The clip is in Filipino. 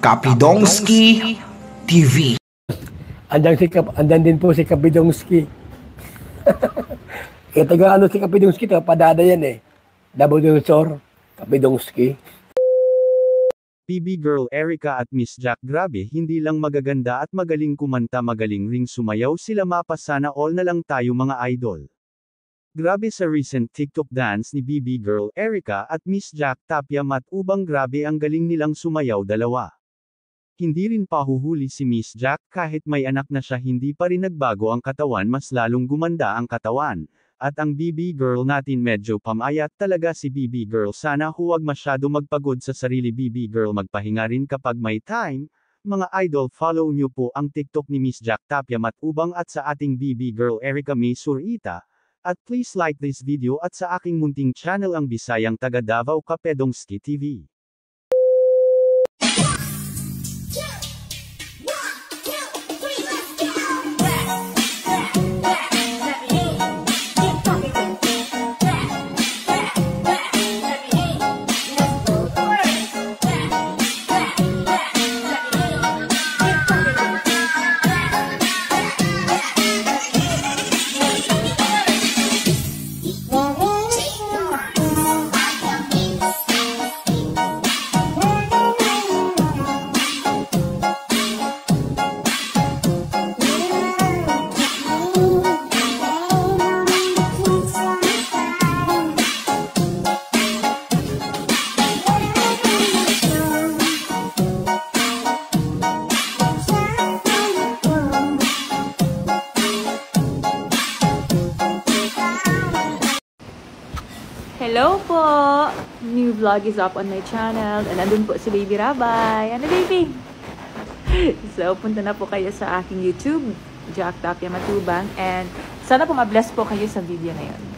Kapidongski TV. Andan din po si Kapidongski. Kaya taga ano si Kapidongski, padada yan eh. Nabudunsor, Kapidongski. PB Girl Erica at Miss Jack, grabe, hindi lang magaganda at magaling kumanta, magaling ring sumayaw sila, mapa sana all na lang tayo mga idol. Grabe sa recent TikTok dance ni BB Girl Erica at Miss Jack Tapia Matubang, grabe ang galing nilang sumayaw dalawa. Hindi rin pahuhuli si Miss Jack, kahit may anak na siya hindi pa rin nagbago ang katawan, mas lalong gumanda ang katawan. At ang BB Girl natin medyo pamayat talaga si BB Girl, sana huwag masyado magpagod sa sarili BB Girl, magpahinga rin kapag may time. Mga idol, follow nyo po ang TikTok ni Miss Jack Tapia Matubang at sa ating BB Girl Erica May Surita. At please like this video at sa aking munting channel ang Bisayang Taga Davao Kapidongski TV. Hello po! New vlog is up on my channel. And nandun po si Baby Rabay. Ano baby? So, punta na po kayo sa aking YouTube, Jack Tapia Matubang. And sana po ma-bless po kayo sa video na yun.